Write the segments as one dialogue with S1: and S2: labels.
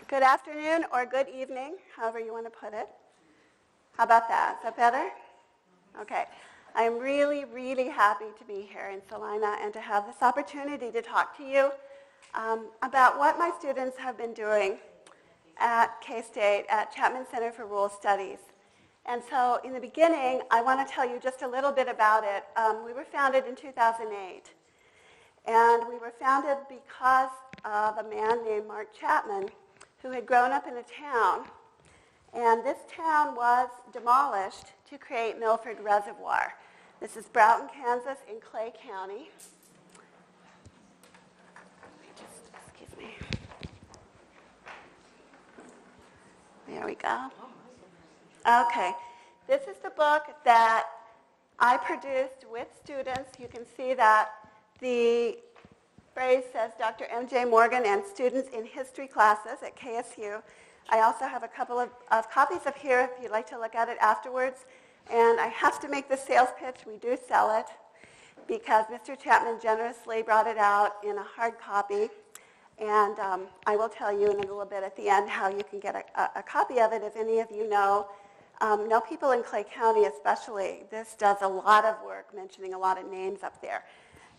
S1: Good afternoon or good evening, however you want to put it. How about that? Is that better? Okay. I'm really, really happy to be here in Salina and to have this opportunity to talk to you about what my students have been doing at K-State at Chapman Center for Rural Studies. And so in the beginning, I want to tell you just a little bit about it. We were founded in 2008. And we were founded because of a man named Mark Chapman who had grown up in a town. And this town was demolished to create Milford Reservoir. This is Broughton, Kansas in Clay County. Excuse me. There we go. Okay. This is the book that I produced with students. You can see that the phrase says Dr. M.J. Morgan and students in history classes at KSU. I also have a couple of copies up here if you'd like to look at it afterwards. And I have to make the sales pitch. We do sell it because Mr. Chapman generously brought it out in a hard copy. And I will tell you in a little bit at the end how you can get a copy of it if any of you know people in Clay County especially. This does a lot of work mentioning a lot of names up there.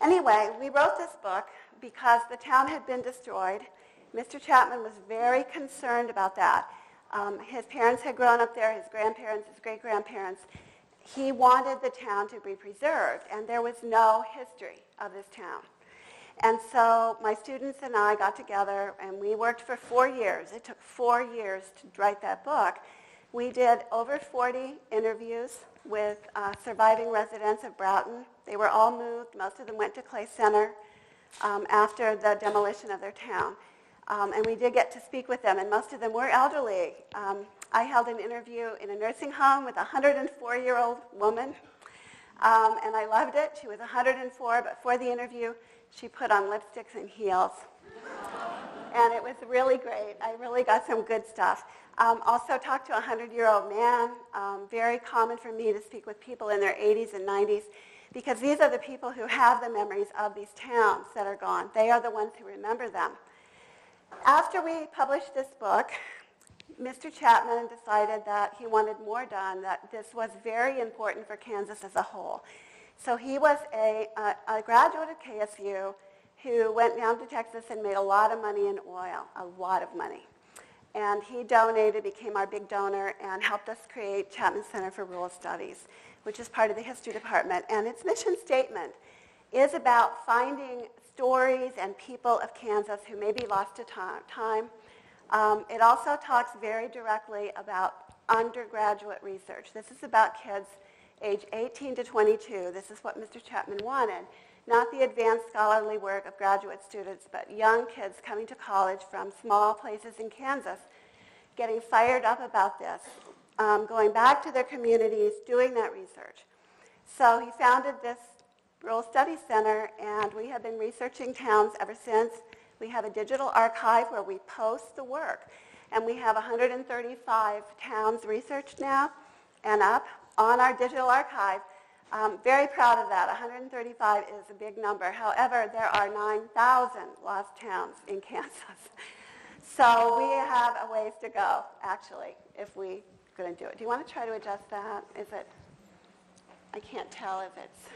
S1: Anyway, we wrote this book because the town had been destroyed. Mr. Chapman was very concerned about that. His parents had grown up there, his grandparents, his great-grandparents. He wanted the town to be preserved, and there was no history of this town. And so my students and I got together, and we worked for 4 years. It took 4 years to write that book. We did over 40 interviews with surviving residents of Broughton. They were all moved. Most of them went to Clay Center after the demolition of their town. And we did get to speak with them, and most of them were elderly. I held an interview in a nursing home with a 104-year-old woman, and I loved it. She was 104, but for the interview, she put on lipsticks and heels. And it was really great. I really got some good stuff. Also talked to a 100-year-old man. Very common for me to speak with people in their 80s and 90s because these are the people who have the memories of these towns that are gone. They are the ones who remember them. After we published this book, Mr. Chapman decided that he wanted more done, that this was very important for Kansas as a whole. So he was a graduate of KSU who went down to Texas and made a lot of money in oil, a lot of money. And he donated, became our big donor, and helped us create Chapman Center for Rural Studies, which is part of the history department. And its mission statement is about finding stories and people of Kansas who may be lost to time. It also talks very directly about undergraduate research. This is about kids age 18 to 22. This is what Mr. Chapman wanted. Not the advanced scholarly work of graduate students, but young kids coming to college from small places in Kansas, getting fired up about this, going back to their communities, doing that research. So he founded this Rural Studies Center, and we have been researching towns ever since. We have a digital archive where we post the work, and we have 135 towns researched now and up on our digital archive. Very proud of that. 135 is a big number. However, there are 9,000 lost towns in Kansas. So we have a ways to go, actually, if we're going to do it. Do you want to try to adjust that? Is it? I can't tell if it's.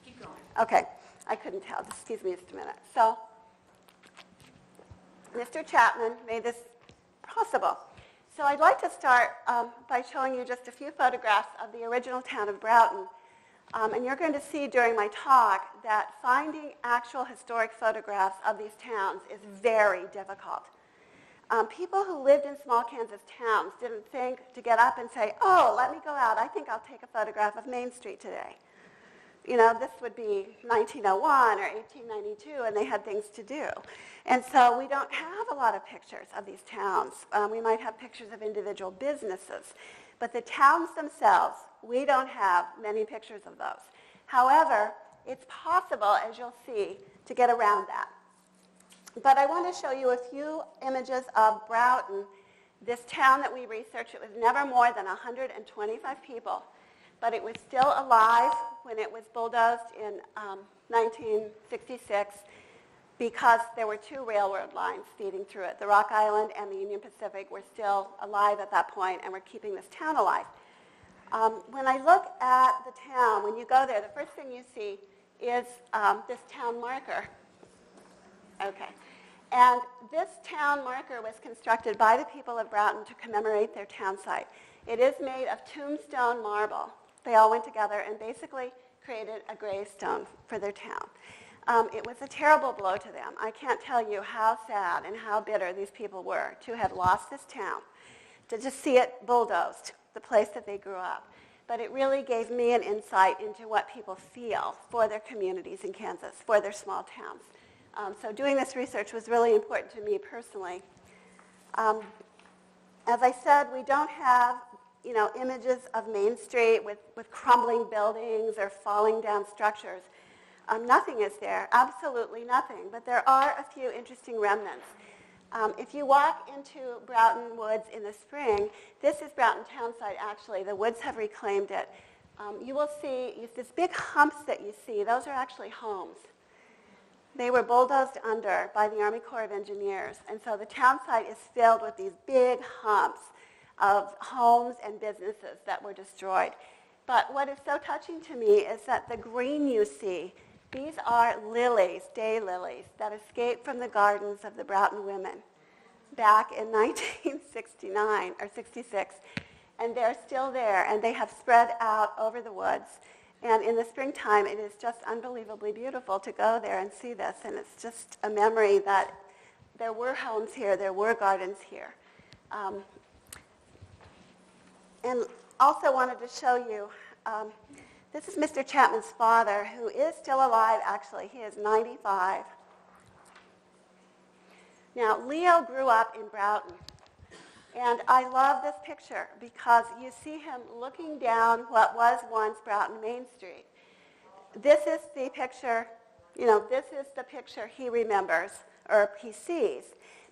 S2: Keep going.
S1: Okay. I couldn't tell. Just excuse me just a minute. So Mr. Chapman made this possible. So I'd like to start by showing you just a few photographs of the original town of Broughton. And you're going to see during my talk that finding actual historic photographs of these towns is very difficult. People who lived in small Kansas towns didn't think to get up and say, oh, let me go out. I think I'll take a photograph of Main Street today. You know, this would be 1901 or 1892, and they had things to do. And so we don't have a lot of pictures of these towns. We might have pictures of individual businesses. But the towns themselves, we don't have many pictures of those. However, it's possible, as you'll see, to get around that. But I want to show you a few images of Broughton, this town that we researched. It was never more than 125 people. But it was still alive when it was bulldozed in 1966. because there were two railroad lines feeding through it. The Rock Island and the Union Pacific were still alive at that point and were keeping this town alive. When I look at the town, when you go there, the first thing you see is this town marker. Okay. And this town marker was constructed by the people of Broughton to commemorate their town site. It is made of tombstone marble. They all went together and basically created a gravestone for their town. It was a terrible blow to them. I can't tell you how sad and how bitter these people were to have lost this town, to just see it bulldozed, the place that they grew up. But it really gave me an insight into what people feel for their communities in Kansas, for their small towns. So doing this research was really important to me personally. As I said, we don't have images of Main Street with crumbling buildings or falling down structures. Nothing is there, absolutely nothing. But there are a few interesting remnants. If you walk into Broughton Woods in the spring, this is Broughton Town site actually. The woods have reclaimed it. You will see these big humps that you see. Those are actually homes. They were bulldozed under by the Army Corps of Engineers. And so the town site is filled with these big humps of homes and businesses that were destroyed. But what is so touching to me is that the green you see, these are lilies, day lilies, that escaped from the gardens of the Broughton women back in 1969 or 66. And they're still there, and they have spread out over the woods. And in the springtime, it is just unbelievably beautiful to go there and see this. And it's just a memory that there were homes here, there were gardens here. And also wanted to show you, this is Mr. Chapman's father, who is still alive, actually. He is 95. Now, Leo grew up in Broughton. And I love this picture because you see him looking down what was once Broughton Main Street. This is the picture, this is the picture he remembers or he sees.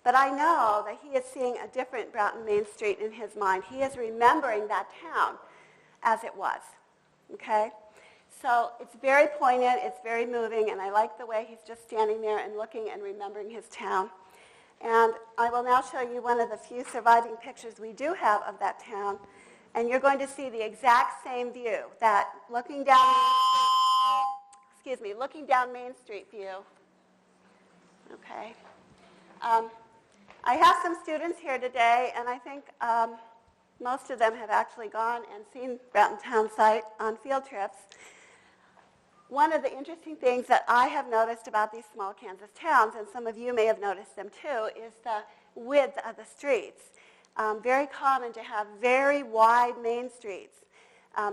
S1: But I know that he is seeing a different Broughton Main Street in his mind. He is remembering that town as it was, okay? So it's very poignant, it's very moving, and I like the way he's just standing there and looking and remembering his town. And I will now show you one of the few surviving pictures we do have of that town. And you're going to see the exact same view, that looking down Main Street view. Okay. I have some students here today, and I think most of them have actually gone and seen Broughton Town site on field trips. One of the interesting things that I have noticed about these small Kansas towns, and some of you may have noticed them too, is the width of the streets. Very common to have very wide main streets.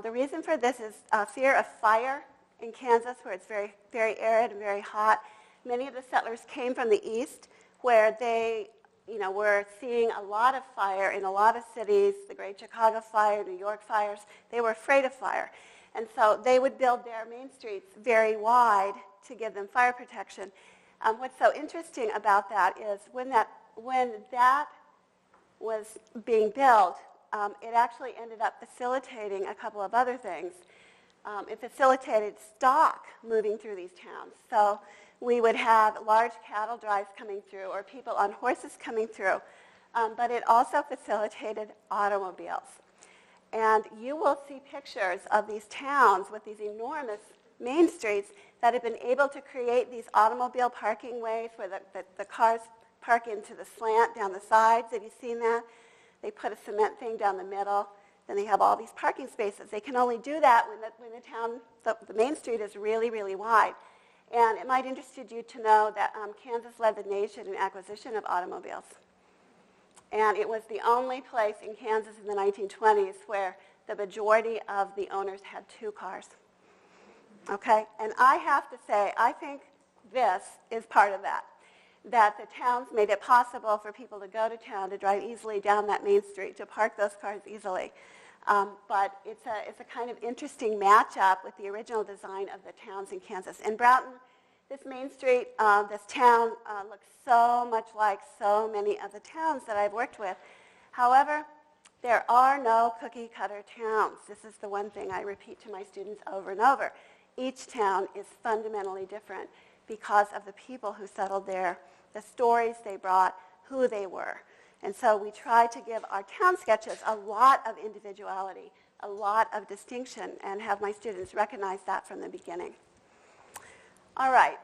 S1: The reason for this is fear of fire in Kansas, where it's very, very arid and very hot. Many of the settlers came from the east, where they were seeing a lot of fire in a lot of cities, the Great Chicago Fire, New York fires. They were afraid of fire. And so they would build their main streets very wide to give them fire protection. What's so interesting about that is when that was being built, it actually ended up facilitating a couple of other things. It facilitated stock moving through these towns. So we would have large cattle drives coming through or people on horses coming through. But it also facilitated automobiles. And you will see pictures of these towns with these enormous main streets that have been able to create these automobile parking ways where the cars park into the slant down the sides. Have you seen that? They put a cement thing down the middle. Then they have all these parking spaces. They can only do that when the main street is really, really wide. And it might interest you to know that Kansas led the nation in acquisition of automobiles. And it was the only place in Kansas in the 1920s where the majority of the owners had 2 cars. Okay? And I have to say, I think this is part of that the towns made it possible for people to go to town, to drive easily down that main street, to park those cars easily. But it's a kind of interesting matchup with the original design of the towns in Kansas. In Broughton, this main street, this town looks so much like so many of the towns that I've worked with. However, there are no cookie-cutter towns. This is the one thing I repeat to my students over and over. Each town is fundamentally different. because of the people who settled there, the stories they brought, who they were. And so we try to give our town sketches a lot of individuality, a lot of distinction, and have my students recognize that from the beginning. All right.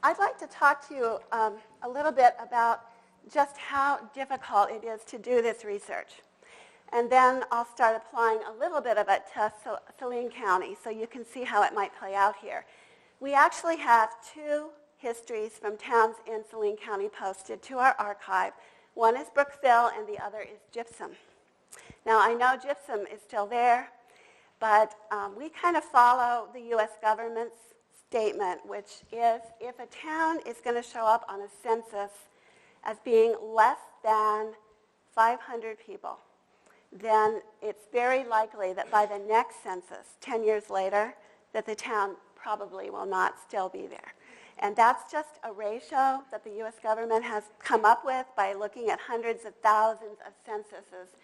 S1: I'd like to talk to you a little bit about just how difficult it is to do this research. And then I'll start applying a little bit of it to Salina County so you can see how it might play out here. We actually have 2 histories from towns in Salina County posted to our archive. One is Brookville and the other is Gypsum. Now I know Gypsum is still there, but we kind of follow the U.S. government's statement, which is if a town is going to show up on a census as being less than 500 people, then it's very likely that by the next census, 10 years later, that the town probably will not still be there. And that's just a ratio that the U.S. government has come up with by looking at hundreds of thousands of censuses.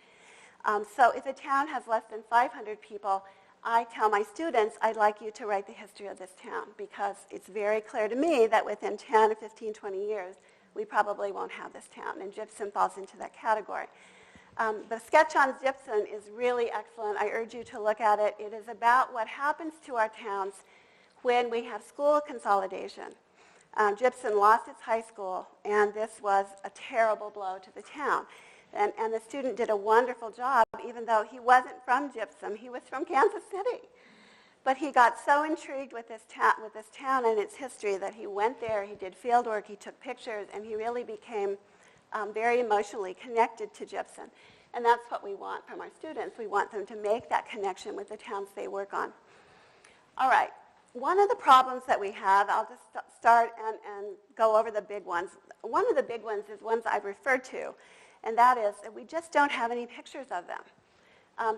S1: So if a town has less than 500 people, I tell my students, I'd like you to write the history of this town because it's very clear to me that within 10 or 15, 20 years, we probably won't have this town, and Gypsum falls into that category. The sketch on Gypsum is really excellent. I urge you to look at it. It is about what happens to our towns when we have school consolidation. Gypsum lost its high school, and this was a terrible blow to the town. And the student did a wonderful job, even though he wasn't from Gypsum. He was from Kansas City. But he got so intrigued with this town and its history that he went there, he did field work, he took pictures, and he really became very emotionally connected to Gypsum. And that's what we want from our students. We want them to make that connection with the towns they work on. All right. One of the problems that we have, I'll just start and go over the big ones. One of the big ones is ones I've referred to, and that is that we just don't have any pictures of them.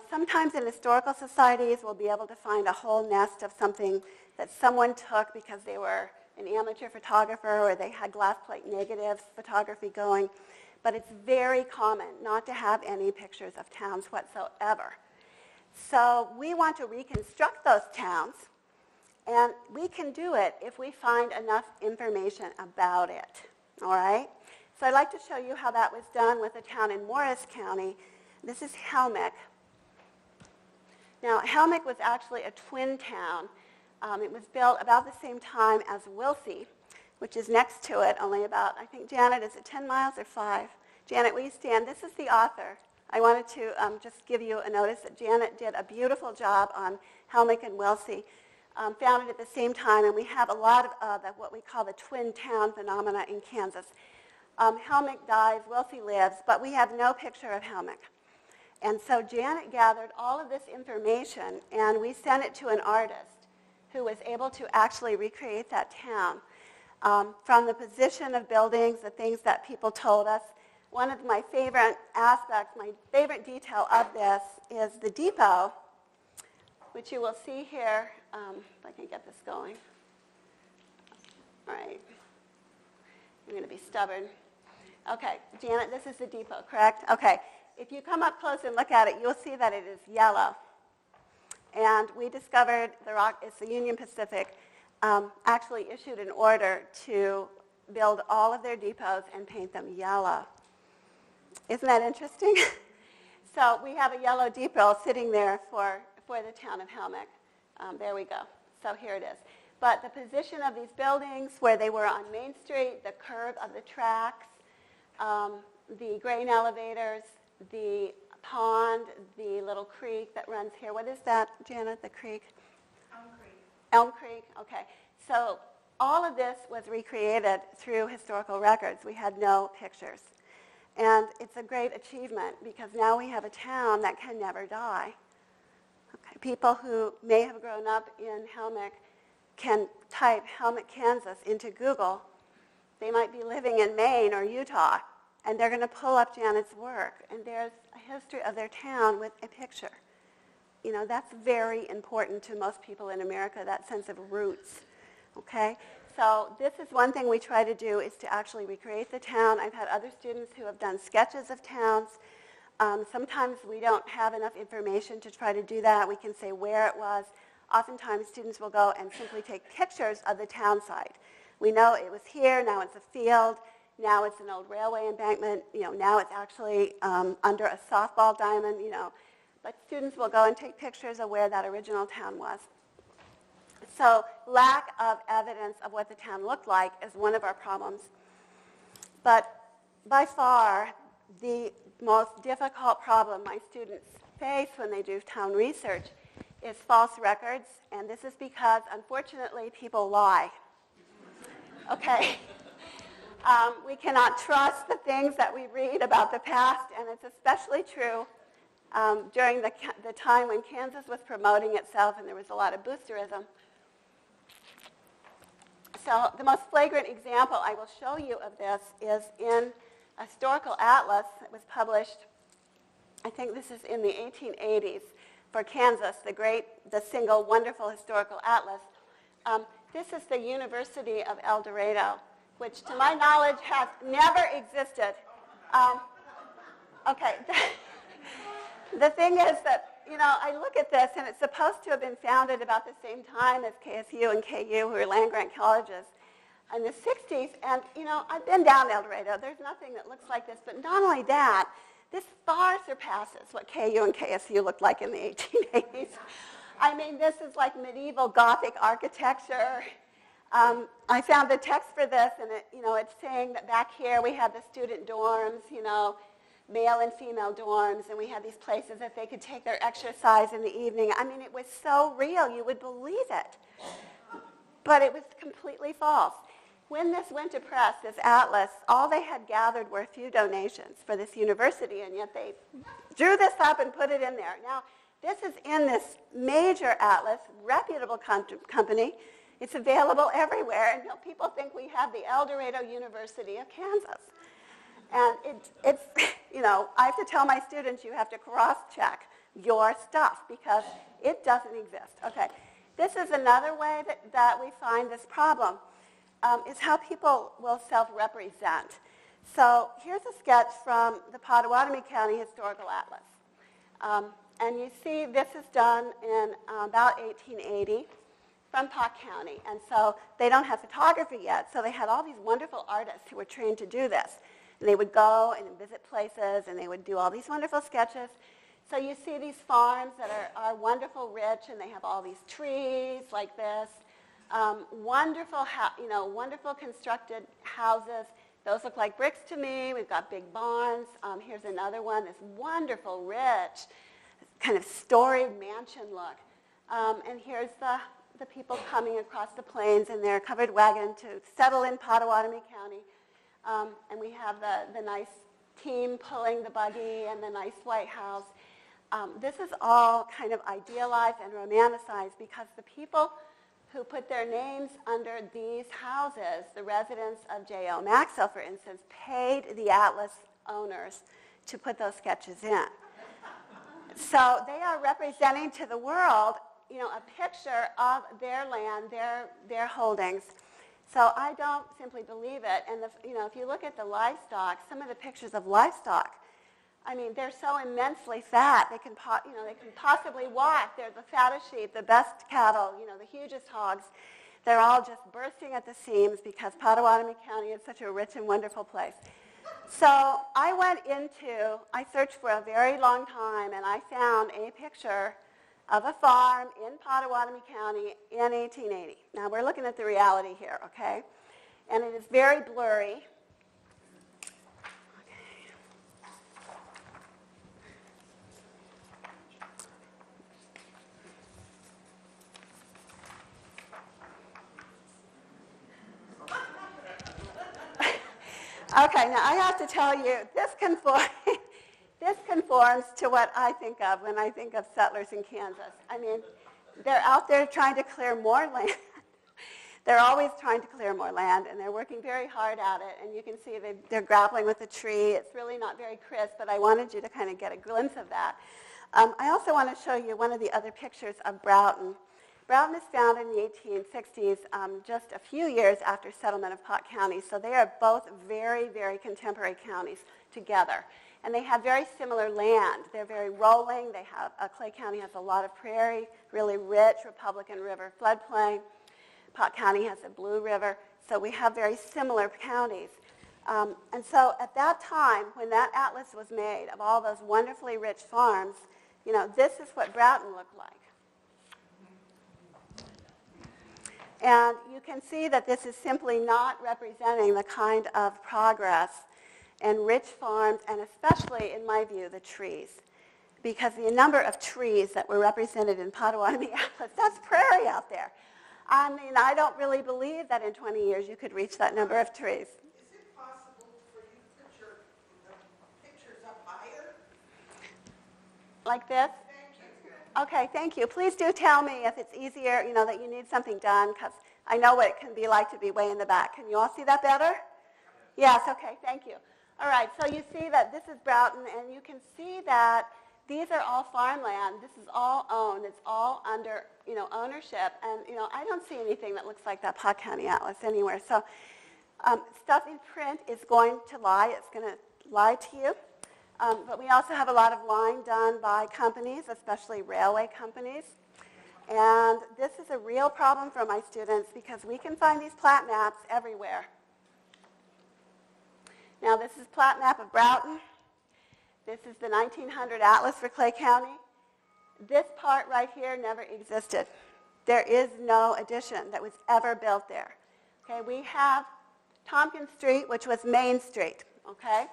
S1: Sometimes in historical societies, we'll be able to find a whole nest of something that someone took because they were an amateur photographer or they had glass plate negative photography going. But it's very common not to have any pictures of towns whatsoever. So we want to reconstruct those towns, and we can do it if we find enough information about it. All right? So I'd like to show you how that was done with a town in Morris County. This is Helmick. Now, Helmick was actually a twin town. It was built about the same time as Wilsey, which is next to it, only about, I think, Janet, is it 10 miles or 5? Janet, will you stand? This is the author. I wanted to just give you a notice that Janet did a beautiful job on Helmick and Wilsey, founded at the same time, and we have a lot of what we call the twin town phenomena in Kansas. Helmick dies, Wilsey lives, but we have no picture of Helmick. And so Janet gathered all of this information, and we sent it to an artist who was able to actually recreate that town. From the position of buildings, the things that people told us. One of my favorite aspects, my favorite detail of this is the depot, which you will see here. If I can get this going. All right. I'm going to be stubborn. Okay, Janet, this is the depot, correct? Okay. If you come up close and look at it, you'll see that it is yellow. And we discovered it's the Union Pacific actually issued an order to build all of their depots and paint them yellow. Isn't that interesting? So we have a yellow depot sitting there for the town of Helmick. There we go. So here it is. But the position of these buildings, where they were on Main Street, the curve of the tracks, the grain elevators, the pond, the little creek that runs here. What is that, Janet, the creek?
S2: Elm Creek.
S1: Elm Creek, okay. So all of this was recreated through historical records. We had no pictures. And it's a great achievement because now we have a town that can never die. Okay. People who may have grown up in Helmick can type Helmick, Kansas into Google. They might be living in Maine or Utah, and they're going to pull up Janet's work, and there's a history of their town with a picture. You know, that's very important to most people in America, that sense of roots, okay? So this is one thing we try to do, is to actually recreate the town. I've had other students who have done sketches of towns. Sometimes we don't have enough information to try to do that. We can say where it was. oftentimes students will go and simply take pictures of the town site. We know it was here, now it's a field, now it's an old railway embankment, now it's actually under a softball diamond, But students will go and take pictures of where that original town was. So lack of evidence of what the town looked like is one of our problems. But by far, the most difficult problem my students face when they do town research is false records. And this is because, unfortunately, people lie. Okay? We cannot trust the things that we read about the past, and it's especially true during the time when Kansas was promoting itself and there was a lot of boosterism. So the most flagrant example I will show you of this is in a historical atlas that was published, I think this is in the 1880s, for Kansas, the single wonderful historical atlas. This is the University of El Dorado, which to my knowledge has never existed. Okay. The thing is that, I look at this, and it's supposed to have been founded about the same time as KSU and KU, who are land-grant colleges, in the 60s. And, I've been down El Dorado. There's nothing that looks like this. But not only that, this far surpasses what KU and KSU looked like in the 1880s. I mean, this is like medieval Gothic architecture. I found the text for this, and it's saying that back here we had the student dorms, male and female dorms, and we had these places that they could take their exercise in the evening. I mean, it was so real, you would believe it. But it was completely false. When this went to press, this atlas, all they had gathered were a few donations for this university, and yet they drew this up and put it in there. Now, this is in this major atlas, reputable company. It's available everywhere, and people think we have the El Dorado University of Kansas. And it's I have to tell my students, you have to cross-check your stuff because it doesn't exist. Okay, this is another way that we find this problem, is how people will self-represent. So here's a sketch from the Pottawatomie County Historical Atlas. And you see this is done in about 1880 from Pot County. And so they don't have photography yet, so they had all these wonderful artists who were trained to do this. And they would go and visit places, and they would do all these wonderful sketches. So you see these farms that are wonderful, rich, and they have all these trees like this. Wonderful constructed houses. Those look like bricks to me. We've got big barns. Here's another one, this wonderful, rich, kind of storied mansion look. And here's the people coming across the plains in their covered wagon to settle in Pottawatomie County. And we have the nice team pulling the buggy and the nice White House. This is all kind of idealized and romanticized because the people who put their names under these houses, the residents of J.O. Maxwell, for instance, paid the Atlas owners to put those sketches in. So they are representing to the world, a picture of their land, their holdings. So I don't simply believe it. And if you look at the livestock, some of the pictures of livestock, I mean, they're so immensely fat. They can possibly walk. They're the fattest sheep, the best cattle, the hugest hogs. They're all just bursting at the seams because Pottawatomie County is such a rich and wonderful place. So I searched for a very long time, and I found a picture of a farm in Pottawatomie County in 1880. Now, we're looking at the reality here, okay? And it is very blurry. Okay, now I have to tell you, this conforms to what I think of when I think of settlers in Kansas. I mean, they're out there trying to clear more land. They're always trying to clear more land, and they're working very hard at it. And you can see they're grappling with the tree. It's really not very crisp, but I wanted you to kind of get a glimpse of that. I also want to show you one of the other pictures of Broughton. Broughton is found in the 1860s, just a few years after settlement of Pot County. So they are both very, very contemporary counties together. And they have very similar land. They're very rolling. Clay County has a lot of prairie, really rich Republican River floodplain. Pot County has a Blue River. So we have very similar counties. And so at that time, when that atlas was made of all those wonderfully rich farms, this is what Broughton looked like. And you can see that this is simply not representing the kind of progress and rich farms, and especially, in my view, the trees. Because the number of trees that were represented in Potawatomi Atlas, that's prairie out there. I mean, I don't really believe that in 20 years you could reach that number of trees.
S2: Is it possible for you to put your pictures up higher?
S1: Like this? Okay, thank you. Please do tell me if it's easier, that you need something done, because I know what it can be like to be way in the back. Can you all see that better? Yes, okay, thank you. All right, so you see that this is Broughton, and you can see that these are all farmland. This is all owned. It's all under, ownership. And, I don't see anything that looks like that Pot County Atlas anywhere. So stuff in print is going to lie. It's going to lie to you. But we also have a lot of line done by companies, especially railway companies. And this is a real problem for my students because we can find these plat maps everywhere. Now, this is plat map of Broughton. This is the 1900 atlas for Clay County. This part right here never existed. There is no addition that was ever built there. Okay, we have Tompkins Street, which was Main Street. Okay,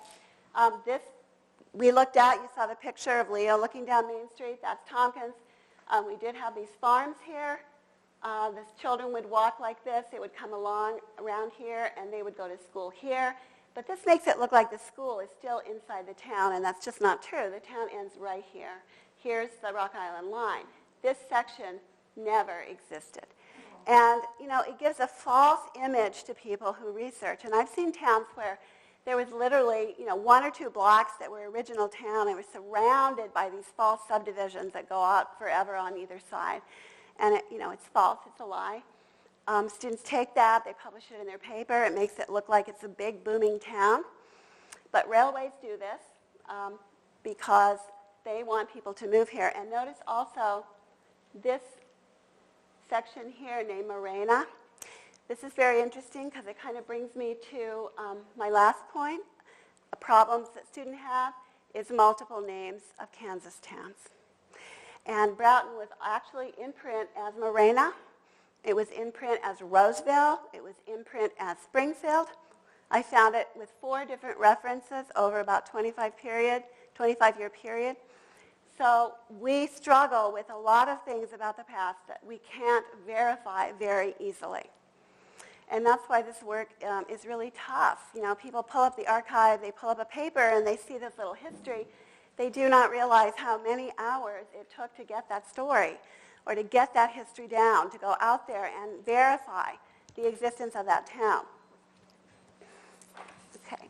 S1: this we looked at. You saw the picture of Leo looking down Main Street. That's Tompkins. We did have these farms here. The children would walk like this. They would come along around here, and they would go to school here. But this makes it look like the school is still inside the town, and that's just not true. The town ends right here. Here's the Rock Island line. This section never existed. And, it gives a false image to people who research. And I've seen towns where there was literally, 1 or 2 blocks that were original town. They were surrounded by these false subdivisions that go out forever on either side. And, it's false. It's a lie. Students take that, they publish it in their paper. It makes it look like it's a big, booming town. But railways do this because they want people to move here. And notice also this section here named Morena. This is very interesting because it kind of brings me to my last point. The problems that students have is multiple names of Kansas towns. And Broughton was actually in print as Morena. It was in print as Roseville. It was in print as Springfield. I found it with 4 different references over about 25-year period. So we struggle with a lot of things about the past that we can't verify very easily. And that's why this work is really tough. People pull up the archive, they pull up a paper, and they see this little history. They do not realize how many hours it took to get that story, or to get that history down, to go out there and verify the existence of that town. Okay.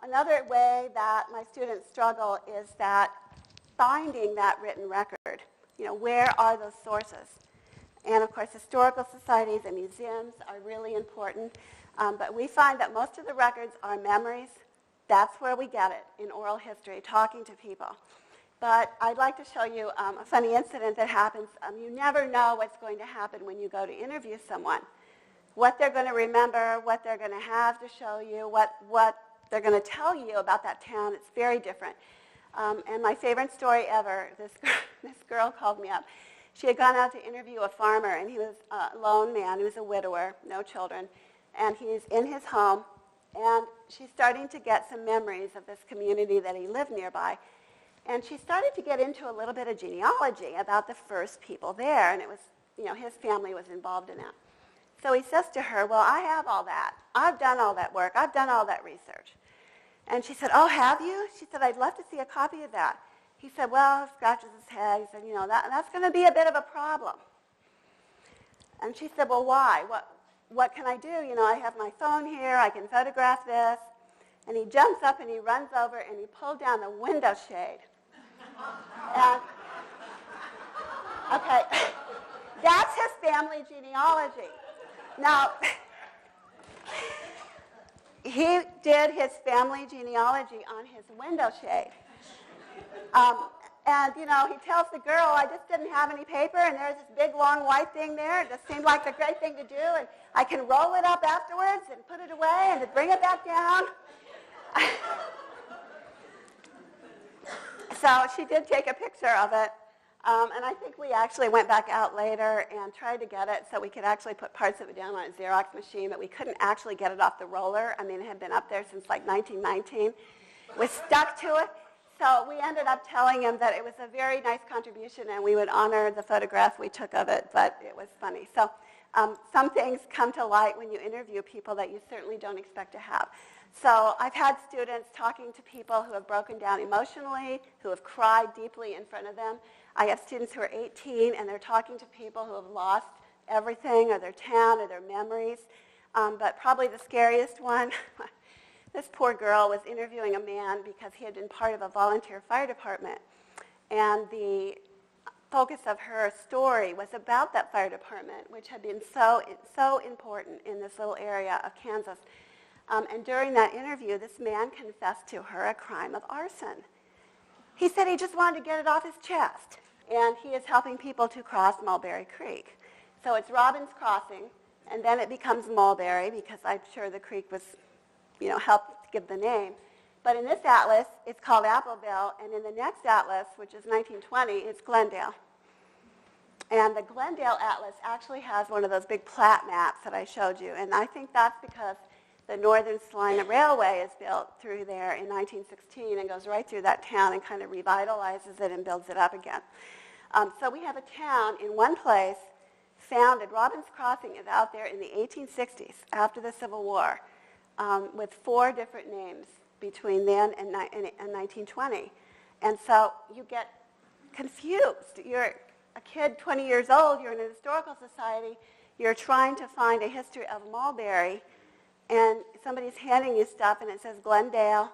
S1: Another way that my students struggle is that finding that written record. Where are those sources? And of course, historical societies and museums are really important. But we find that most of the records are memories. That's where we get it, in oral history, talking to people. But I'd like to show you a funny incident that happens. You never know what's going to happen when you go to interview someone. What they're going to remember, what they're going to have to show you, what they're going to tell you about that town. It's very different. And my favorite story ever, this girl called me up. She had gone out to interview a farmer, and he was a lone man. He was a widower, no children. And he's in his home, and she's starting to get some memories of this community that he lived nearby. And she started to get into a little bit of genealogy about the first people there, and it was, his family was involved in that. So he says to her, well, I have all that. I've done all that work. I've done all that research. And she said, oh, have you? She said, I'd love to see a copy of that. He said, well, scratches his head. He said, that's going to be a bit of a problem. And she said, well, why? What can I do? I have my phone here. I can photograph this. And he jumps up and he runs over and he pulled down the window shade. And, okay, that's his family genealogy. Now, he did his family genealogy on his window shade. And, you know, he tells the girl, I just didn't have any paper, and there's this big, long, white thing there. It just seemed like a great thing to do, and I can roll it up afterwards and put it away and bring it back down. So she did take a picture of it, and I think we actually went back out later and tried to get it so we could actually put parts of it down on a Xerox machine, but we couldn't actually get it off the roller. I mean, it had been up there since like 1919. We stuck to it. So we ended up telling him that it was a very nice contribution and we would honor the photograph we took of it, but it was funny. So some things come to light when you interview people that you certainly don't expect to have. So I've had students talking to people who have broken down emotionally, who have cried deeply in front of them. I have students who are 18 and they're talking to people who have lost everything or their town or their memories. But probably the scariest one, this poor girl was interviewing a man because he had been part of a volunteer fire department. And the focus of her story was about that fire department, which had been so important in this little area of Kansas. And during that interview, this man confessed to her a crime of arson. He said he just wanted to get it off his chest. And he is helping people to cross Mulberry Creek. So it's Robbins Crossing, and then it becomes Mulberry because I'm sure the creek was, you know, helped give the name. But in this atlas, it's called Appleville, and in the next atlas, which is 1920, it's Glendale. And the Glendale atlas actually has one of those big plat maps that I showed you, and I think that's because the Northern Salina Railway is built through there in 1916 and goes right through that town and kind of revitalizes it and builds it up again. So we have a town in one place founded. Robbins Crossing is out there in the 1860s, after the Civil War, with 4 different names between then and 1920. And so you get confused. You're a kid 20 years old, you're in a historical society, you're trying to find a history of Mulberry, and somebody's handing you stuff and it says Glendale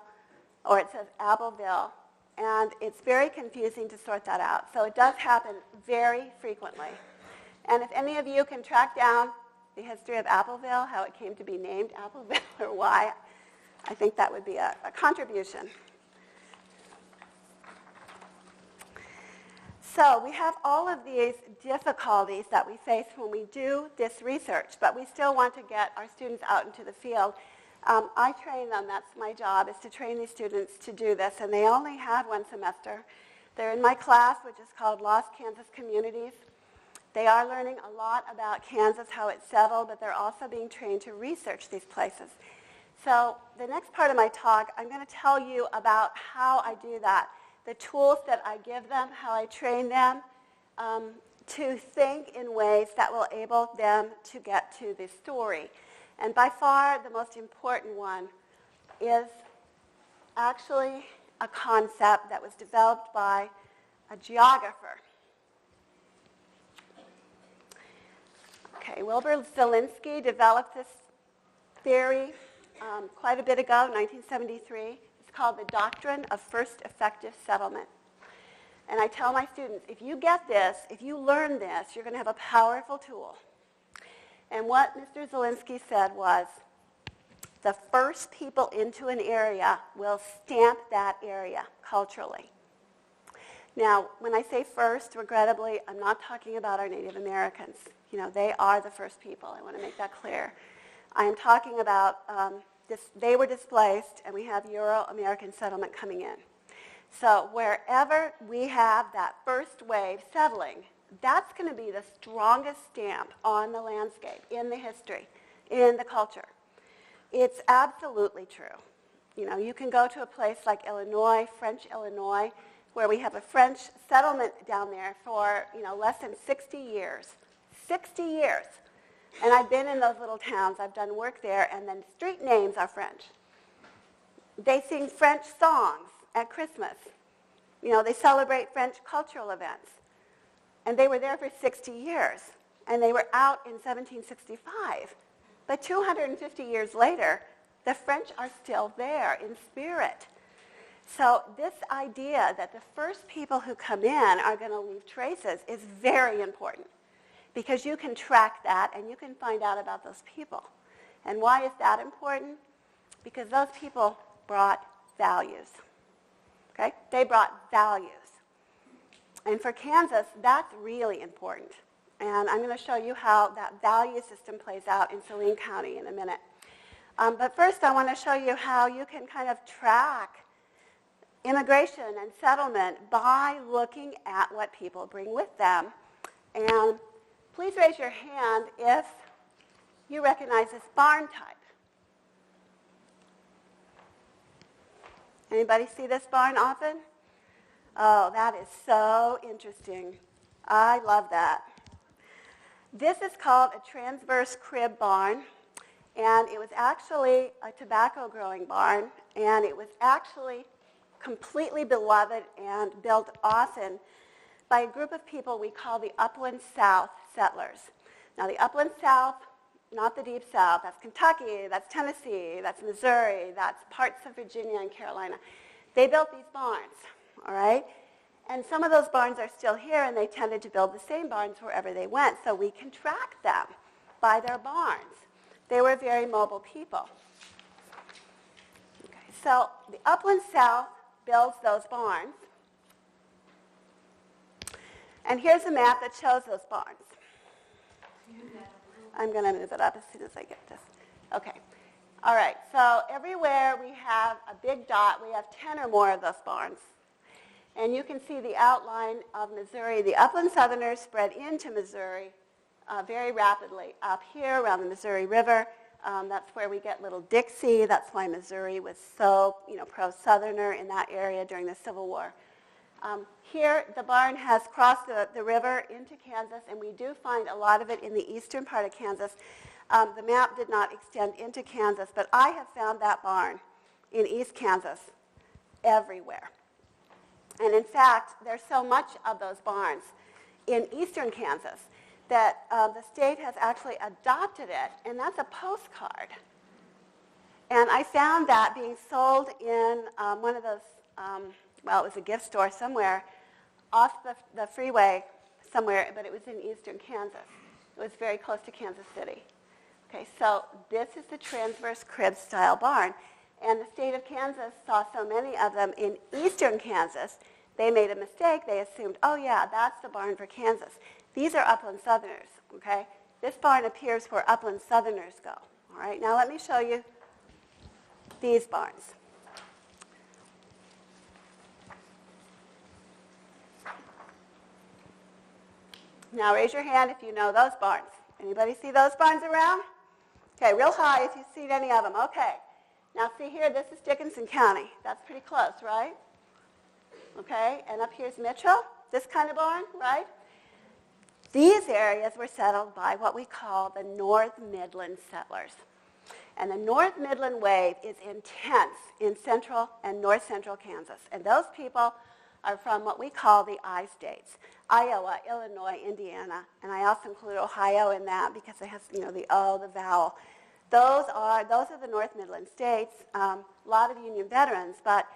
S1: or it says Appleville, and it's very confusing to sort that out. So it does happen very frequently. And if any of you can track down the history of Appleville, how it came to be named Appleville or why, I think that would be a contribution. So we have all of these difficulties that we face when we do this research, but we still want to get our students out into the field. I train them. That's my job, is to train these students to do this, and they only had 1 semester. They're in my class, which is called Lost Kansas Communities. They are learning a lot about Kansas, how it settled, but they're also being trained to research these places. So the next part of my talk, I'm going to tell you about how I do that, the tools that I give them, how I train them to think in ways that will enable them to get to the story. And by far, the most important one is actually a concept that was developed by a geographer. Okay, Wilbur Zielinski developed this theory quite a bit ago, 1973. It's called the Doctrine of First Effective Settlement. And I tell my students, if you get this, if you learn this, you're going to have a powerful tool. And what Mr. Zielinski said was, the first people into an area will stamp that area culturally. Now, when I say first, regrettably, I'm not talking about our Native Americans. You know, they are the first people. I want to make that clear. I am talking about they were displaced, and we have Euro-American settlement coming in. So wherever we have that first wave settling, that's going to be the strongest stamp on the landscape, in the history, in the culture. It's absolutely true. You know, you can go to a place like Illinois, French Illinois, where we have a French settlement down there for, you know, less than 60 years. 60 years. And I've been in those little towns. I've done work there, and then street names are French. They sing French songs at Christmas. You know, they celebrate French cultural events. And they were there for 60 years. And they were out in 1765. But 250 years later, the French are still there in spirit. So this idea that the first people who come in are going to leave traces is very important, because you can track that and you can find out about those people. And why is that important? because those people brought values. Okay? They brought values. And for Kansas, that's really important. And I'm going to show you how that value system plays out in Saline County in a minute. But first, I want to show you how you can kind of track immigration and settlement by looking at what people bring with them. And please raise your hand if you recognize this barn type. Anybody see this barn often? Oh, that is so interesting. I love that. This is called a transverse crib barn, and it was actually a tobacco growing barn, and it was actually completely beloved and built often by a group of people we call the Upland South settlers. Now, the Upland South, not the Deep South, that's Kentucky, that's Tennessee, that's Missouri, that's parts of Virginia and Carolina. They built these barns, all right? And some of those barns are still here, and they tended to build the same barns wherever they went, so we can track them by their barns. They were very mobile people. Okay, so the Upland South builds those barns. And here's a map that shows those barns. I'm going to move it up as soon as I get this. Okay. All right. So everywhere we have a big dot, we have 10 or more of those barns. And you can see the outline of Missouri. The Upland Southerners spread into Missouri very rapidly. Up here around the Missouri River, that's where we get Little Dixie. That's why Missouri was so, pro-Southerner in that area during the Civil War. Here, the barn has crossed the river into Kansas, and we do find a lot of it in the eastern part of Kansas. The map did not extend into Kansas, but I have found that barn in East Kansas everywhere. And in fact, there's so much of those barns in eastern Kansas that the state has actually adopted it, and that's a postcard. And I found that being sold in one of those, it was a gift store somewhere off the freeway somewhere, but it was in eastern Kansas. It was very close to Kansas City. Okay, so this is the transverse crib style barn. And the state of Kansas saw so many of them in eastern Kansas, they made a mistake. They assumed, oh yeah, that's the barn for Kansas. These are Upland Southerners, okay? This barn appears where Upland Southerners go. All right, now let me show you these barns. Now raise your hand if you know those barns. Anybody see those barns around? Okay, real high if you've seen any of them. Okay. Now see here, this is Dickinson County. That's pretty close, right? Okay, and up here's Mitchell, this kind of barn, right? These areas were settled by what we call the North Midland settlers. And the North Midland wave is intense in central and north central Kansas. And those people are from what we call the I states, Iowa, Illinois, Indiana, and I also include Ohio in that because it has, the O, the vowel. Those are the North Midland states, a lot of Union veterans, but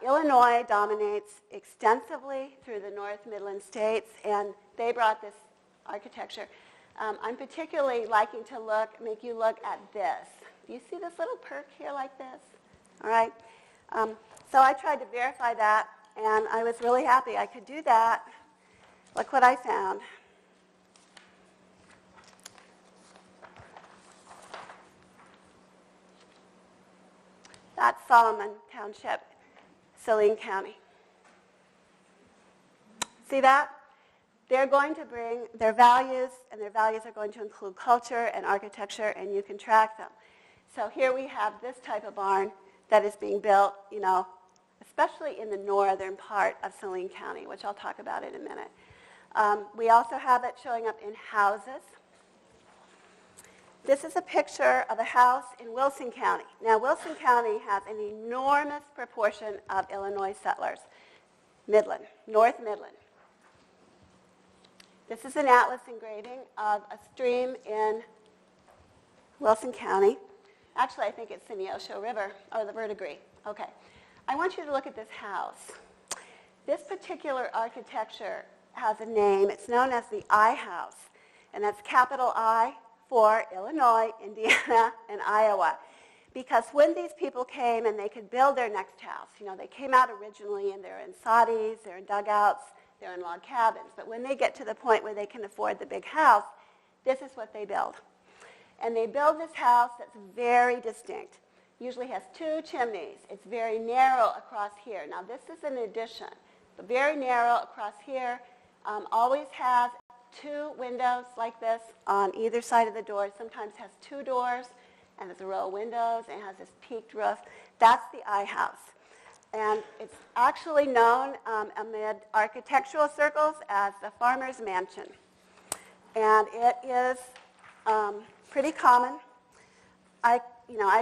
S1: Illinois dominates extensively through the North Midland states, and they brought this architecture. I'm particularly liking to make you look at this. Do you see this little perk here like this? All right. So I tried to verify that, and I was really happy I could do that. Look what I found. That's Solomon Township, Saline County. See that? They're going to bring their values, and their values are going to include culture and architecture, and you can track them. So here we have this type of barn that is being built, especially in the northern part of Saline County, which I'll talk about in a minute. We also have it showing up in houses. This is a picture of a house in Wilson County. Now, Wilson County has an enormous proportion of Illinois settlers. Midland, North Midland. This is an atlas engraving of a stream in Wilson County. Actually, I think it's the Neosho River, or the Verdigris. Okay. I want you to look at this house. This particular architecture has a name. It's known as the I House, and that's capital I for Illinois, Indiana, and Iowa. Because when these people came and they could build their next house, they came out originally and they're in soddies, they're in dugouts, they're in log cabins. But when they get to the point where they can afford the big house, this is what they build. And they build this house that's very distinct. Usually has 2 chimneys. It's very narrow across here. Now this is an addition. But very narrow across here. Always has 2 windows like this on either side of the door. Sometimes has 2 doors. And there's a row of windows, and it has this peaked roof. That's the I house. And it's actually known amid architectural circles as the farmer's mansion. And it is pretty common. I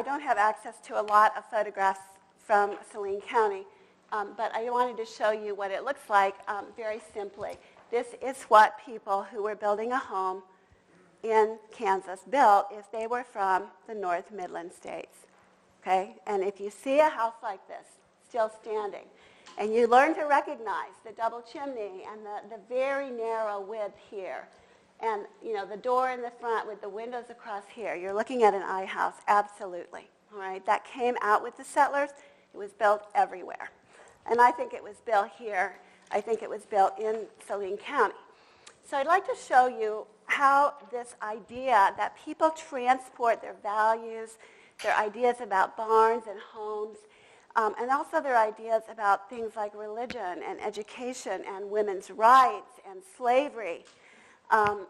S1: don't have access to a lot of photographs from Salina County, but I wanted to show you what it looks like very simply. This is what people who were building a home in Kansas built if they were from the North Midland states. Okay? And if you see a house like this, still standing, and you learn to recognize the double chimney and the very narrow width here, and the door in the front with the windows across here, you're looking at an I house, absolutely. All right? That came out with the settlers. It was built everywhere. And I think it was built here. I think it was built in Salina County. So I'd like to show you how this idea that people transport their values, their ideas about barns and homes, and also their ideas about things like religion and education and women's rights and slavery and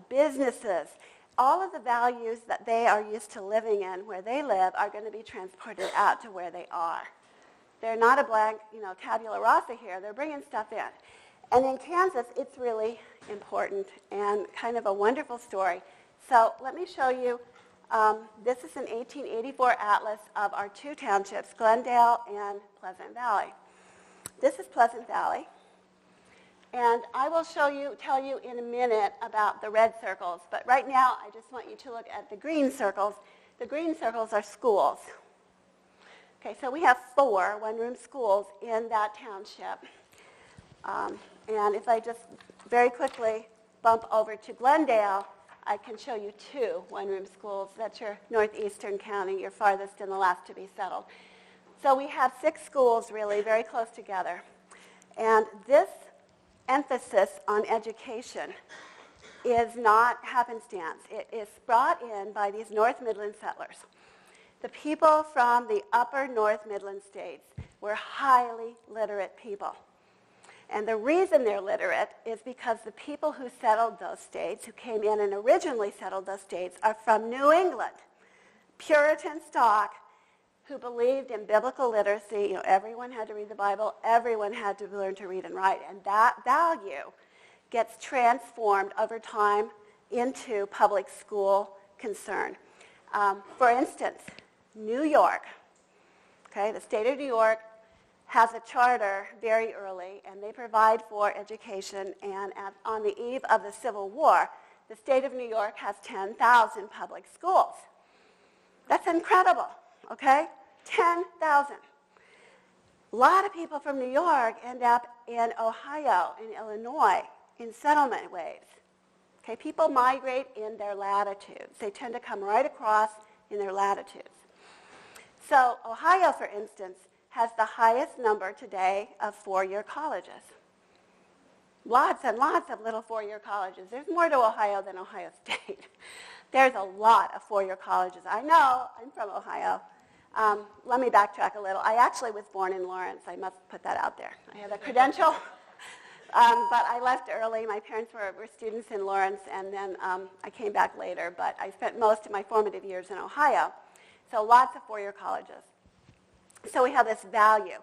S1: businesses. All of the values that they are used to living in where they live are going to be transported out to where they are. They're not a blank, tabula rasa here. They're bringing stuff in. And in Kansas, it's really important and kind of a wonderful story. So let me show you. This is an 1884 atlas of our 2 townships, Glendale and Pleasant Valley. This is Pleasant Valley. And I will tell you in a minute about the red circles. But right now, I just want you to look at the green circles. The green circles are schools. Okay, so we have 4 one-room schools in that township. And if I just very quickly bump over to Glendale, I can show you 2 one-room schools. That's your northeastern county, your farthest and the last to be settled. So we have 6 schools really very close together. And this emphasis on education is not happenstance. It is brought in by these North Midland settlers. The people from the upper North Midland states were highly literate people. And the reason they're literate is because the people who settled those states, who came in and originally settled those states, are from New England, Puritan stock, who believed in biblical literacy. Everyone had to read the Bible. Everyone had to learn to read and write. And that value gets transformed over time into public school concern. For instance, New York, okay, the state of New York has a charter very early, and they provide for education. And on the eve of the Civil War, the state of New York has 10,000 public schools. That's incredible, okay? 10,000. A lot of people from New York end up in Ohio, in Illinois, in settlement waves. Okay, people migrate in their latitudes. They tend to come right across in their latitudes. So Ohio, for instance, has the highest number today of 4-year colleges. Lots and lots of little 4-year colleges. There's more to Ohio than Ohio State. There's a lot of 4-year colleges. I know, I'm from Ohio. Let me backtrack a little. I actually was born in Lawrence. I must put that out there. I have a credential. But I left early. My parents were students in Lawrence, and then I came back later. But I spent most of my formative years in Ohio. So lots of 4-year colleges. So we have this value.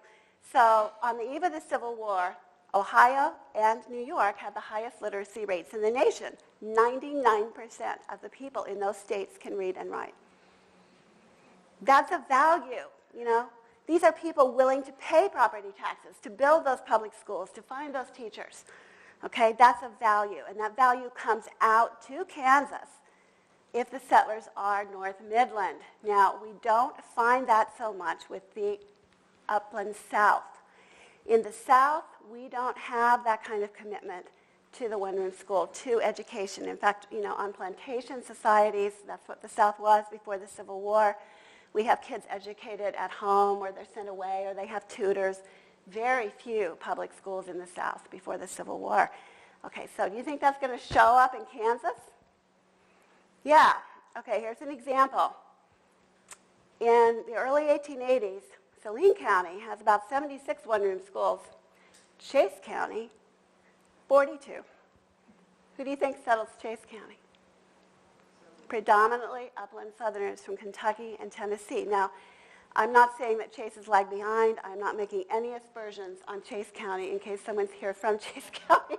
S1: So on the eve of the Civil War, Ohio and New York had the highest literacy rates in the nation. 99% of the people in those states can read and write. That's a value, These are people willing to pay property taxes, to build those public schools, to find those teachers. Okay, that's a value, and that value comes out to Kansas if the settlers are North Midland. Now, we don't find that so much with the upland South. In the South, we don't have that kind of commitment to the one-room school, to education. In fact, on plantation societies, that's what the South was before the Civil War, We have kids educated at home, or they're sent away, or they have tutors. Very few public schools in the South before the Civil War. Okay, so do you think that's going to show up in Kansas? Yeah. Okay, here's an example. In the early 1880s, Salina County has about 76 one-room schools. Chase County, 42. Who do you think settles Chase County? Predominantly upland Southerners from Kentucky and Tennessee. Now, I'm not saying that Chase is lag behind. I'm not making any aspersions on Chase County in case someone's here from Chase County.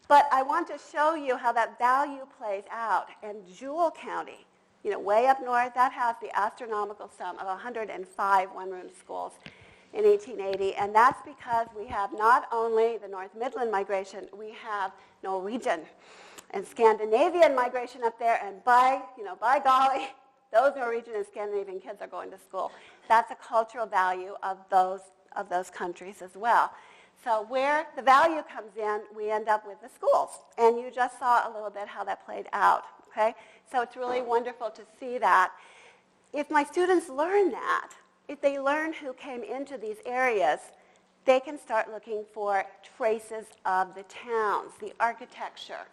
S1: But I want to show you how that value plays out. And Jewell County, way up north, that has the astronomical sum of 105 one-room schools in 1880. And that's because we have not only the North Midland migration, we have Norwegian and Scandinavian migration up there. And by golly, those Norwegian and Scandinavian kids are going to school. That's a cultural value of those countries as well. So where the value comes in, we end up with the schools. And you just saw a little bit how that played out. Okay? So it's really wonderful to see that. If my students learn that, if they learn who came into these areas, they can start looking for traces of the towns, the architecture,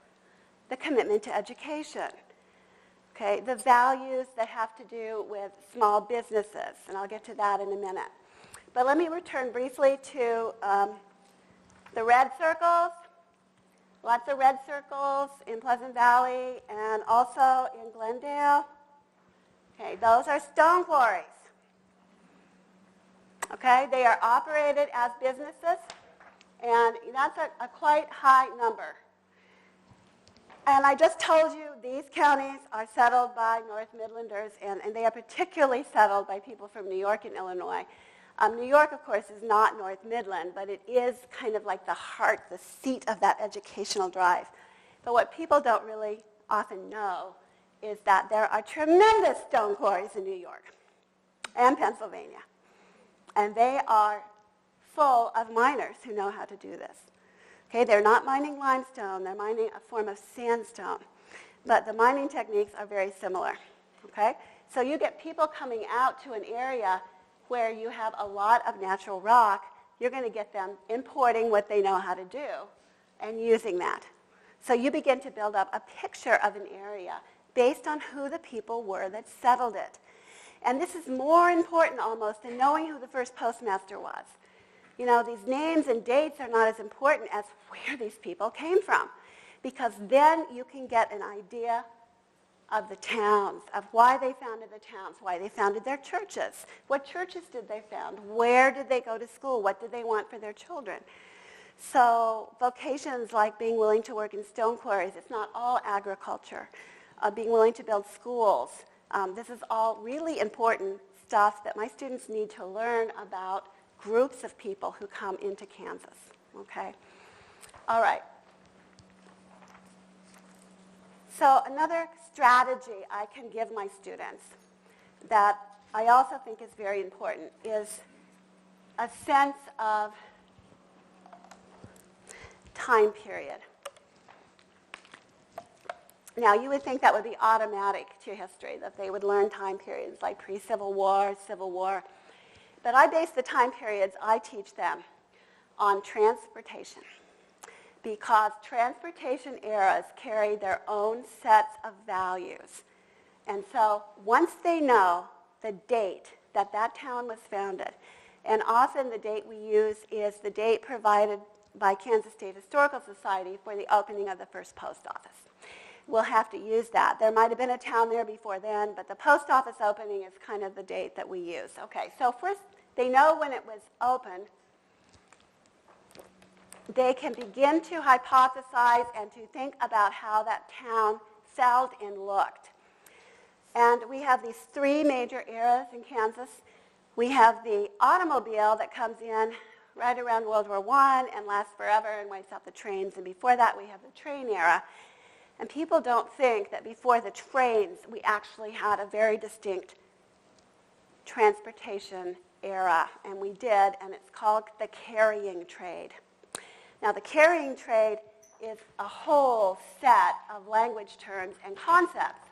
S1: the commitment to education, okay, the values that have to do with small businesses, and I'll get to that in a minute. But let me return briefly to the red circles. Lots of red circles in Pleasant Valley and also in Glendale. Okay, those are stone quarries. Okay, they are operated as businesses, and that's a quite high number. And I just told you these counties are settled by North Midlanders, and they are particularly settled by people from New York and Illinois. New York, of course, is not North Midland, but it is kind of like the heart, the seat of that educational drive. But what people don't really often know is that there are tremendous stone quarries in New York and Pennsylvania. And they are full of miners who know how to do this. Okay, they're not mining limestone, they're mining a form of sandstone. But the mining techniques are very similar. Okay? So you get people coming out to an area where you have a lot of natural rock, you're going to get them importing what they know how to do and using that. So you begin to build up a picture of an area based on who the people were that settled it. And this is more important almost than knowing who the first postmaster was. These names and dates are not as important as where these people came from, because then you can get an idea of the towns, of why they founded the towns, why they founded their churches. What churches did they found? Where did they go to school? What did they want for their children? So vocations like being willing to work in stone quarries, it's not all agriculture. Being willing to build schools. This is all really important stuff that my students need to learn about groups of people who come into Kansas. Okay? All right. So another strategy I can give my students that I also think is very important is a sense of time period. Now, you would think that would be automatic to history, that they would learn time periods like pre-Civil War, Civil War. But I base the time periods I teach them on transportation, because transportation eras carry their own sets of values. And so once they know the date that that town was founded, and often the date we use is the date provided by Kansas State Historical Society for the opening of the first post office. We'll have to use that. There might have been a town there before then, but the post office opening is kind of the date that we use. Okay, so first they know when it was opened. They can begin to hypothesize and to think about how that town felt and looked. And we have these three major eras in Kansas. We have the automobile that comes in right around World War I and lasts forever and wipes out the trains. And before that, we have the train era. And people don't think that before the trains, we actually had a very distinct transportation era. And we did, and it's called the carrying trade. Now, the carrying trade is a whole set of language terms and concepts.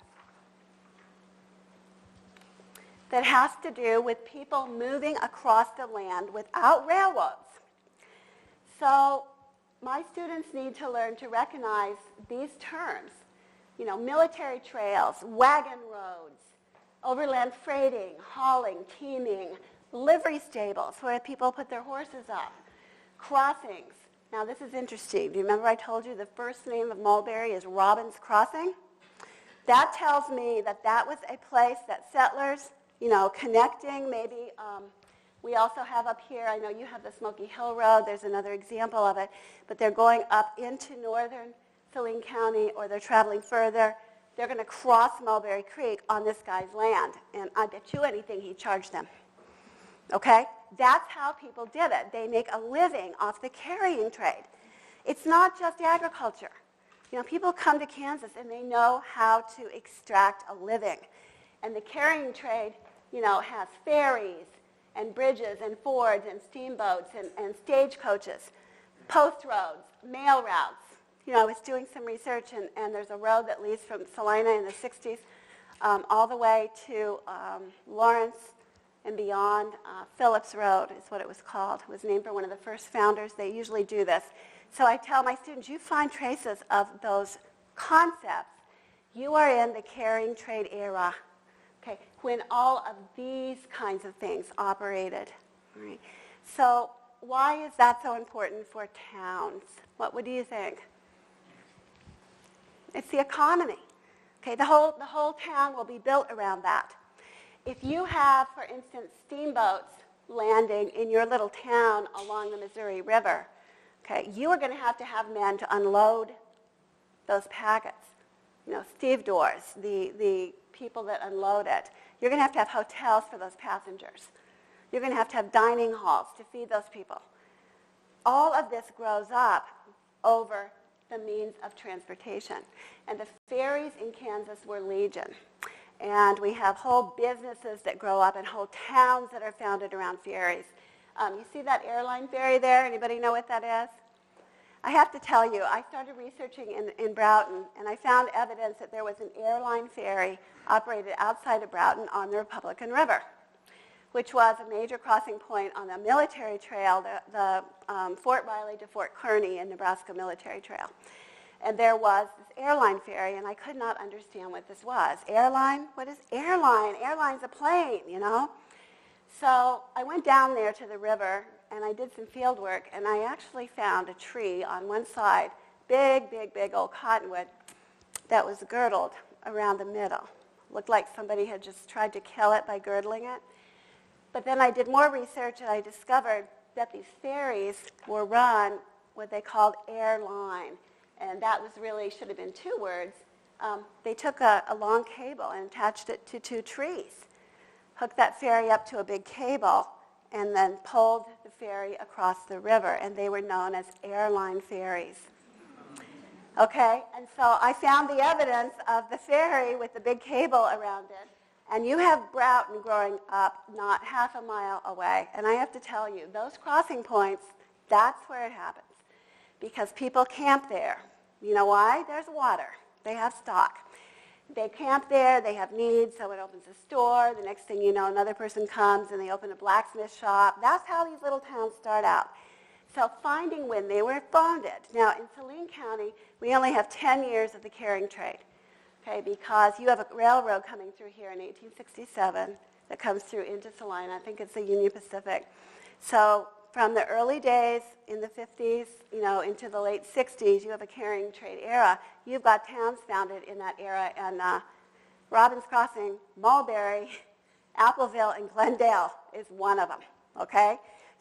S1: that has to do with people moving across the land without railroads. So my students need to learn to recognize these terms. You know, military trails, wagon roads, overland freighting, hauling, teaming, livery stables where people put their horses up, crossings. Now this is interesting. Do you remember I told you the first name of Mulberry is Robbins Crossing? That tells me that that was a place that settlers, you know, connecting maybe. We also have up here, I know you have the Smoky Hill Road. There's another example of it. But they're going up into northern Salina County, or they're traveling further. They're going to cross Mulberry Creek on this guy's land. And I bet you anything he charged them. Okay? That's how people did it. They make a living off the carrying trade. It's not just agriculture. You know, people come to Kansas and they know how to extract a living. And the carrying trade, you know, has ferries and bridges and fords and steamboats and stagecoaches, post roads, mail routes. You know, I was doing some research, and there's a road that leads from Salina in the 60s all the way to Lawrence and beyond. Phillips Road is what it was called. It was named for one of the first founders. They usually do this. So I tell my students, you find traces of those concepts. You are in the carrying trade era, okay, when all of these kinds of things operated. All right. So why is that so important for towns? What do you think? It's the economy. Okay, the whole town will be built around that. If you have, for instance, steamboats landing in your little town along the Missouri River, okay, you are going to have men to unload those packets. You know, stevedores, the people that unload it. You're going to have hotels for those passengers. You're going to have dining halls to feed those people. All of this grows up over the means of transportation. And the ferries in Kansas were legion. And we have whole businesses that grow up and whole towns that are founded around ferries. You see that airline ferry there? Anybody know what that is? I have to tell you, I started researching in Broughton, and I found evidence that there was an airline ferry operated outside of Broughton on the Republican River, which was a major crossing point on the military trail, the Fort Riley to Fort Kearney in Nebraska military trail. And there was this airline ferry, and I could not understand what this was. Airline? What is airline? Airline's a plane, you know? So I went down there to the river, and I did some field work, and I actually found a tree on one side, big old cottonwood, that was girdled around the middle. Looked like somebody had just tried to kill it by girdling it. But then I did more research, and I discovered that these ferries were run what they called airline, and that was really, should have been two words. They took a long cable and attached it to two trees, hooked that ferry up to a big cable, and then pulled the ferry across the river, and they were known as airline ferries. Okay, and so I found the evidence of the ferry with the big cable around it, and you have Broughton growing up not half a mile away, and I have to tell you, those crossing points, that's where it happens, because people camp there. You know why? There's water. They have stock. They camp there, they have needs, someone opens a store, the next thing you know, another person comes and they open a blacksmith shop. That's how these little towns start out. So finding when they were founded. Now, in Salina County, we only have 10 years of the carrying trade, okay, because you have a railroad coming through here in 1867 that comes through into Salina. I think it's the Union Pacific. So from the early days in the 50s, you know, into the late 60s, you have a carrying trade era. You've got towns founded in that era, and Robbins Crossing, Mulberry, Appleville, and Glendale is one of them, okay?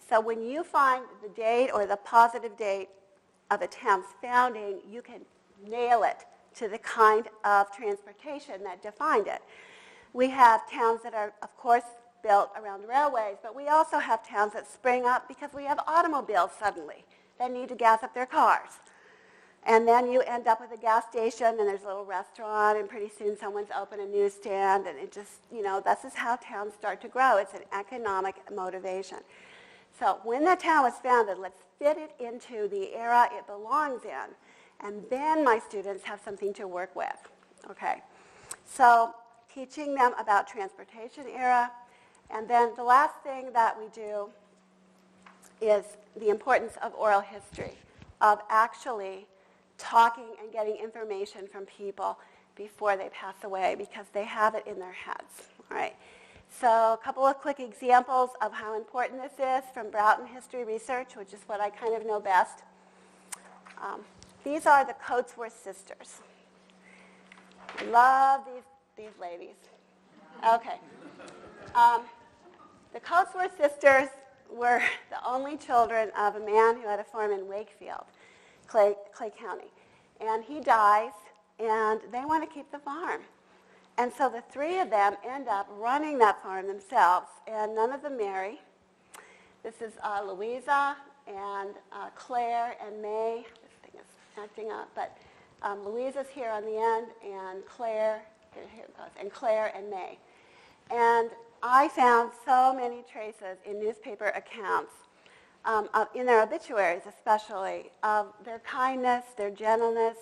S1: So when you find the date or the positive date of a town's founding, you can nail it to the kind of transportation that defined it. We have towns that are, of course, built around railways, but we also have towns that spring up because we have automobiles suddenly that need to gas up their cars. And then you end up with a gas station, and there's a little restaurant, and pretty soon someone's opened a newsstand, and it just, you know, this is how towns start to grow. It's an economic motivation. So when the town was founded, let's fit it into the era it belongs in, and then my students have something to work with, okay? So teaching them about transportation era, And then the last thing that we do is the importance of oral history, of actually talking and getting information from people before they pass away because they have it in their heads. All right. So a couple of quick examples of how important this is from Broughton History Research, which is what I kind of know best. These are the Coatsworth sisters. I love these ladies. Okay. The Coatsworth sisters were the only children of a man who had a farm in Wakefield, Clay County. And he dies, and they want to keep the farm. And so the three of them end up running that farm themselves, and none of them marry. This is Louisa and Claire and May. This thing is acting up, but Louisa's here on the end, and Claire, here it goes, and Claire and May. And I found so many traces in newspaper accounts, in their obituaries especially, of their kindness, their gentleness.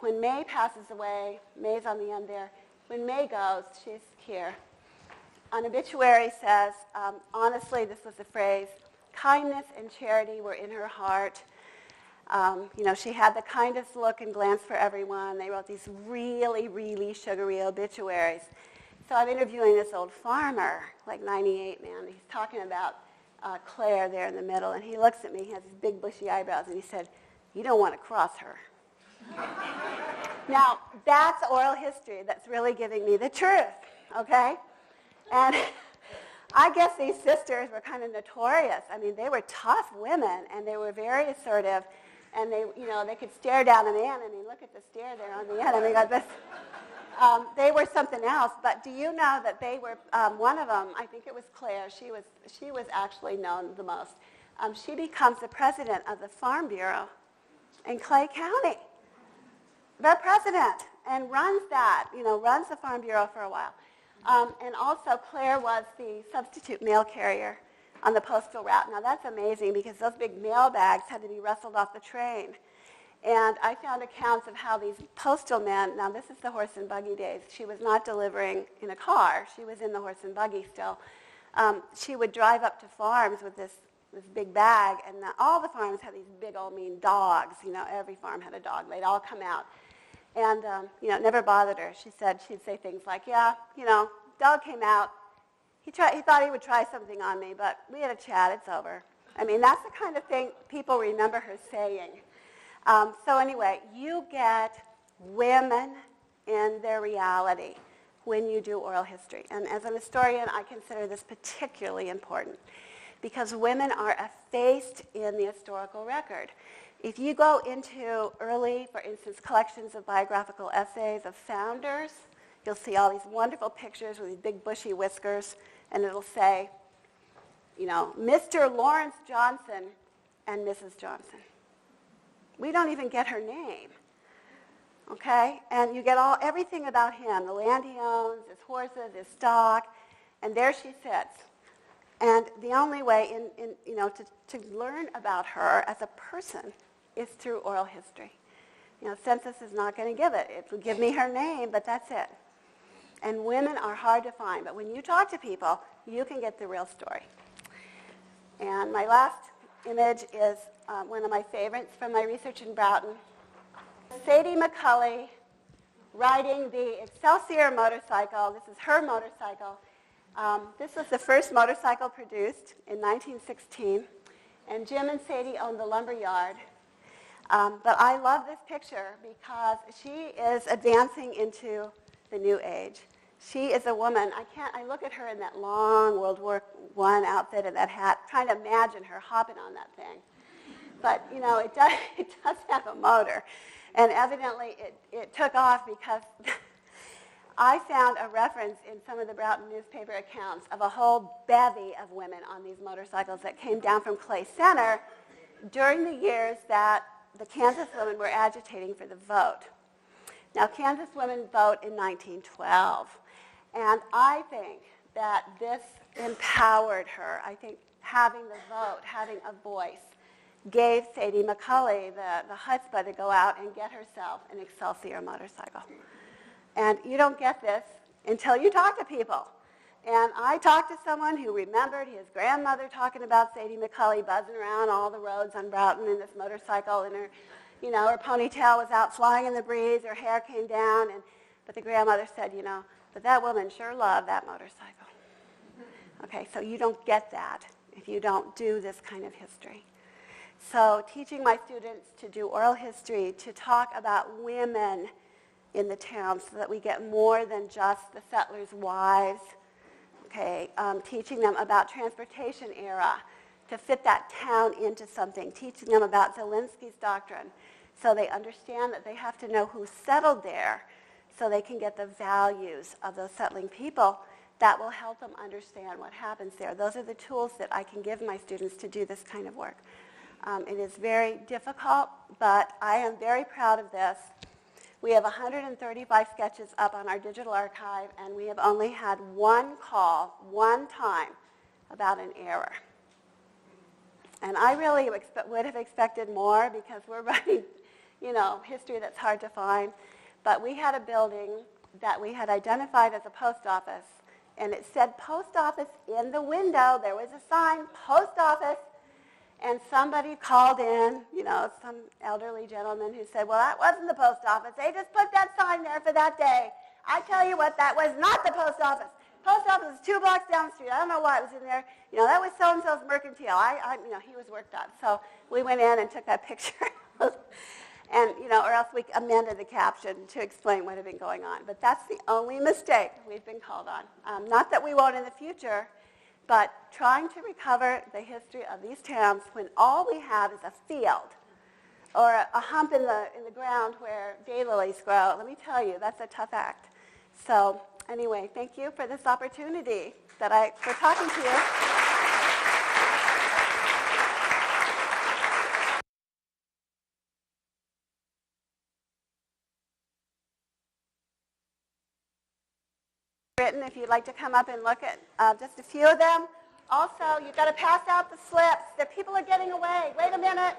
S1: When May passes away, May's on the end there. When May goes, she's here. An obituary says, honestly, this was the phrase, kindness and charity were in her heart. She had the kindest look and glance for everyone. They wrote these really, really sugary obituaries. So I'm interviewing this old farmer, like 98, man. He's talking about Claire there in the middle, and he looks at me. He has these big bushy eyebrows, and he said, "You don't want to cross her." Now, that's oral history that's really giving me the truth, okay? And I guess these sisters were kind of notorious. I mean, they were tough women, and they were very assertive, and they could stare down a man, and they look at the stare there on the end, and they got this. They were something else, but do you know that they were, one of them, I think it was Claire, she was actually known the most. She becomes the president of the Farm Bureau in Clay County. The president, and runs the Farm Bureau for a while. And also Claire was the substitute mail carrier on the postal route. Now that's amazing because those big mail bags had to be wrestled off the train. And I found accounts of how these postal men, now this is the horse and buggy days. She was not delivering in a car. She was in the horse and buggy still. She would drive up to farms with this big bag, and all the farms had these big old mean dogs. Every farm had a dog. They'd all come out. And, it never bothered her. She'd say things like, yeah, dog came out. He thought he would try something on me, but we had a chat. It's over. I mean, that's the kind of thing people remember her saying. So anyway, you get women in their reality when you do oral history. And as an historian, I consider this particularly important because women are effaced in the historical record. If you go into early, for instance, collections of biographical essays of founders, you'll see all these wonderful pictures with these big bushy whiskers, and it'll say, Mr. Lawrence Johnson and Mrs. Johnson. We don't even get her name, okay? And you get everything about him, the land he owns, his horses, his stock, and there she sits. And the only way to learn about her as a person is through oral history. Census is not going to give it. It will give me her name, but that's it. And women are hard to find, but when you talk to people, you can get the real story. And my last image is one of my favorites from my research in Broughton. Sadie McCulley riding the Excelsior motorcycle. This is her motorcycle. This was the first motorcycle produced in 1916, and Jim and Sadie owned the lumber yard. But I love this picture because she is advancing into the new age. She is a woman. I look at her in that long World War I outfit and that hat, trying to imagine her hopping on that thing. But, it does have a motor. And evidently it took off because I found a reference in some of the Broughton newspaper accounts of a whole bevy of women on these motorcycles that came down from Clay Center during the years that the Kansas women were agitating for the vote. Now, Kansas women vote in 1912. And I think that this empowered her. I think having the vote, having a voice, gave Sadie McCulley the chutzpah to go out and get herself an Excelsior motorcycle. And you don't get this until you talk to people. And I talked to someone who remembered his grandmother talking about Sadie McCulley buzzing around all the roads on Broughton in this motorcycle, and her, her ponytail was out flying in the breeze, her hair came down, but the grandmother said, but that woman sure loved that motorcycle. Okay, so you don't get that if you don't do this kind of history. So teaching my students to do oral history, to talk about women in the town so that we get more than just the settlers' wives. Okay, teaching them about transportation era to fit that town into something. Teaching them about Zielinski's doctrine so they understand that they have to know who settled there so they can get the values of those settling people. That will help them understand what happens there. Those are the tools that I can give my students to do this kind of work. It is very difficult, but I am very proud of this. We have 135 sketches up on our digital archive, and we have only had one call, one time, about an error. And I really would have expected more because we're writing, history that's hard to find. But we had a building that we had identified as a post office, and it said post office in the window. There was a sign, post office. And somebody called in, some elderly gentleman who said, well, that wasn't the post office. They just put that sign there for that day. I tell you what, that was not the post office. Post office is 2 blocks down the street. I don't know why it was in there. That was so-and-so's mercantile. He was worked on. So we went in and took that picture. And, or else we amended the caption to explain what had been going on. But that's the only mistake we've been called on. Not that we won't in the future, but trying to recover the history of these towns when all we have is a field or a hump in the ground where daylilies grow. Let me tell you, that's a tough act. So anyway, thank you for this opportunity for talking to you. Written, if you'd like to come up and look at just a few of them. Also, you've got to pass out the slips. The people are getting away. Wait a minute.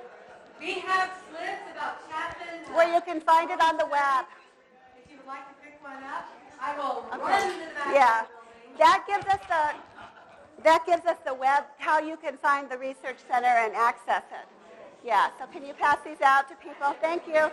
S2: We have slips about Chapman.
S1: Where you can find it on the web.
S2: If you would like to pick one up, I will run to the back.
S1: Yeah, that gives us the web, how you can find the research center and access it. Yeah, so can you pass these out to people? Thank you.